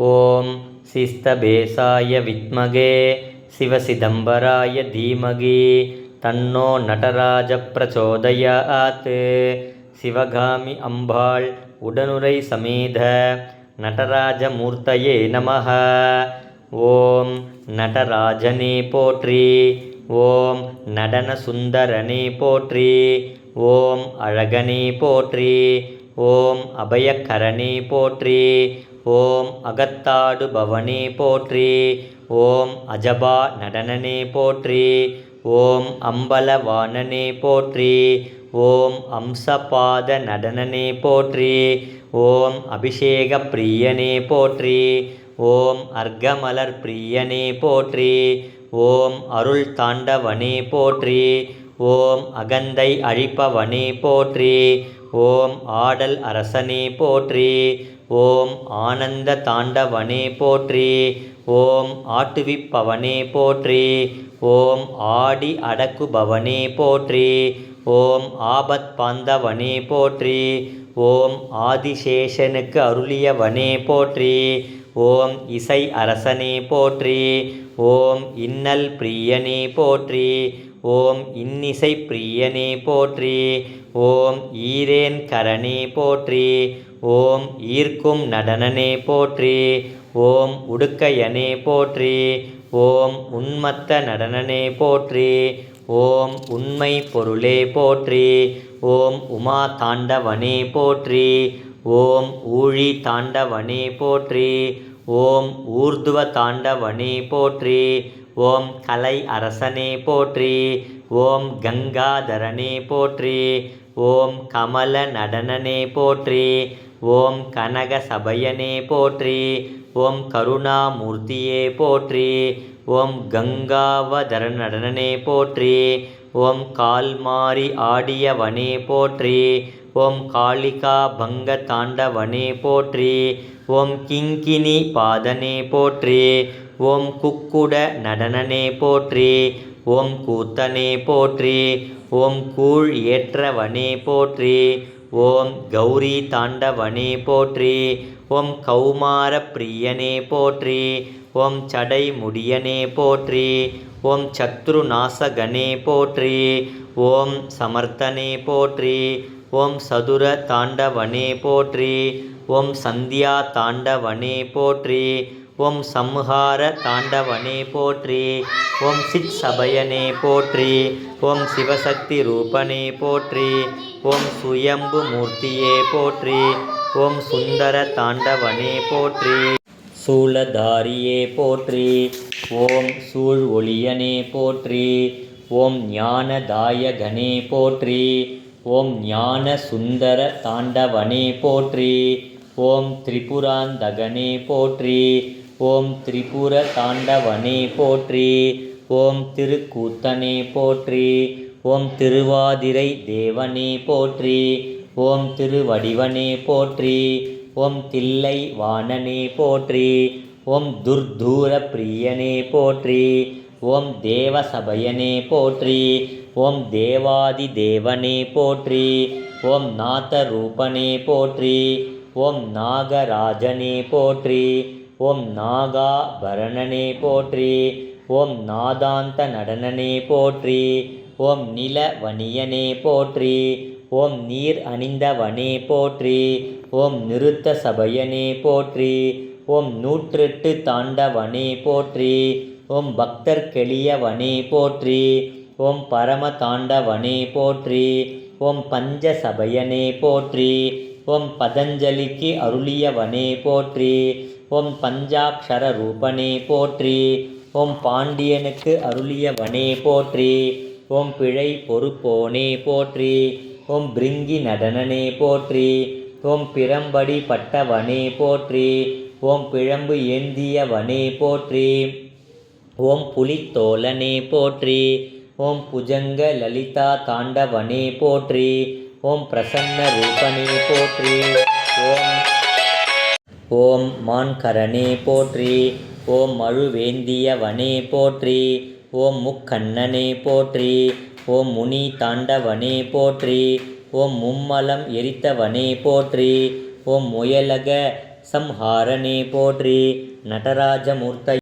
ஓம் சிஸ்தபேசாய வித்மகே சிவசிதம்பராய தீமகி தன்னோ நடராஜ பிரச்சோதயாத். சிவகாமி அம்பாள் உடனுரை சமேத நடராஜமூர்த்தயே நமஹ. ஓம் நடராஜனே போற்றி. ஓம் நடன சுந்தரனே போற்றி. ஓம் அழகனே போற்றி. ஓம் அபயக்கரனே போற்றி. ஓம் அகத்தாடுபவனே போற்றி. ஓம் அஜபா நடனனே போற்றி. ஓம் அம்பலவாணனே போற்றி. ஓம் அம்சபாத நடனனே போற்றி. ஓம் அபிஷேக பிரியனே போற்றி. ஓம் அர்க்கமலர் பிரியனே போற்றி. ஓம் அருள் தாண்டவனே போற்றி. ஓம் அகந்தை அழிப்பவனே போற்றி. ஓம் ஆடல் அரசனே போற்றி. ஓம் ஆனந்த தாண்டவனே போற்றி. ஓம் ஆட்டுவிப்பவனே போற்றி. ஓம் ஆடி அடக்குபவனே போற்றி. ஓம் ஆபத் பாந்தவனே போற்றி. ஓம் ஆதிசேஷனுக்கு அருளியவனே போற்றி. ஓம் இசை அரசனே போற்றி. ஓம் இன்னல் பிரியனே போற்றி. ஓம் இன்னிசை பிரியனே போற்றி. ஓம் ஈரேன் கரனே போற்றி. ஓம் ஈர்க்கும் நடனனே போற்றி. ஓம் உடுக்கையனே போற்றி. ஓம் உன்மத்த நடனனே போற்றி. ஓம் உண்மை பொருளே போற்றி. ஓம் உமா தாண்டவனே போற்றி. ஓம் ஊழி தாண்டவனே போற்றி. ஓம் ஊர்துவ தாண்டவனே போற்றி. ஓம் கலை அரசனே போற்றி. ஓம் கங்காதரனே போற்றி. ஓம் கமல நடனனே போற்றி. ஓம் கனக சபையனே போற்றி. ஓம் கருணாமூர்த்தியே போற்றி. ஓம் கங்காவதர நடனனே போற்றி. ஓம் கால்மாறி ஆடியவனே போற்றி. ஓம் காளிகா பங்க தாண்டவனே போற்றி. ஓம் கிங்கினி பாதனே போற்றி. ஓம் குக்குட நடனனே போற்றி. ஓம் கூத்தனே போற்றி. ஓம் கூழ் ஏற்றவனே போற்றி. ஓம் கௌரி தாண்டவனே போற்றி. ஓம் கௌமார பிரியனே போற்றி. ஓம் சடை முடியனே போற்றி. ஓம் சத்ரு நாசகனே போற்றி. ஓம் சமர்த்தனே போற்றி. ஓம் சதுர தாண்டவனே போற்றி. ஓம் சந்தியா தாண்டவனே போற்றி. ஓம் சம்ஹார தாண்டவனே போற்றி. ஓம் சித் சபயனே போற்றி. ஓம் சிவசக்தி ரூபனே போற்றி. ஓம் சுயம்பு மூர்த்தியே போற்றி. ஓம் சுந்தர தாண்டவனே போற்றி. சூலதாரியே போற்றி. ஓம் சூழ் ஒளியனே போற்றி. ஓம் ஞானதாயகனே போற்றி. ஓம் ஞான சுந்தர தாண்டவனே போற்றி. ஓம் திரிபுராந்தகனே போற்றி. ஓம் திரிபுர தாண்டவனே போற்றி. ஓம் திருக்கூத்தனே போற்றி. ஓம் திருவாதிரை தேவனே போற்றி. ஓம் திருவடிவனே போற்றி. ஓம் தில்லை வாணனே போற்றி. ஓம் துர்தூர பிரியனே போற்றி. ஓம் தேவசபையனே போற்றி. ஓம் தேவாதி தேவனே போற்றி. ஓம் நாத ரூபனே போற்றி. ஓம் நாகராஜனே போற்றி. ஓம் நாகாபரணனே போற்றி. ஓம் நாதாந்த நடனனே போற்றி. ஓம் நிலவணியனே போற்றி. ஓம் நீர் அணிந்தவனே போற்றி. ஓம் நிருத்த சபையனே போற்றி. ஓம் 108 தாண்டவனே போற்றி. ஓம் பக்தர் கெளியவனே போற்றி. ஓம் பரம தாண்டவனே போற்றி. ஓம் பஞ்ச சபையனே போற்றி. ஓம் பதஞ்சலிக்கு அருளியவனே போற்றி. ஓம் பஞ்சாக்ஷர ரூபனே போற்றி. ஓம் பாண்டியனுக்கு அருளியவனே போற்றி. ஓம் பிழை பொறுப்போனே போற்றி. ஓம் பிருங்கி நடனனே போற்றி. ஓம் பிரம்படி பட்டவனே போற்றி. ஓம் பிழம்பு ஏந்தியவனே போற்றி. ஓம் புலித்தோலனே போற்றி. ஓம் புஜங்க லலிதா தாண்டவனே போற்றி. ஓம் பிரசன்ன ரூபனே போற்றி. ஓம் மான்கரனே போற்றி. ஓம் மழுவேந்தியவனே போற்றி. ஓம் முக்கண்ணனே போற்றி. ஓம் முனி தாண்டவனே போற்றி. ஓம் மும்மலம் எரித்தவனே போற்றி. ஓம் முயலக சம்ஹாரனே போற்றி. நடராஜமூர்த்த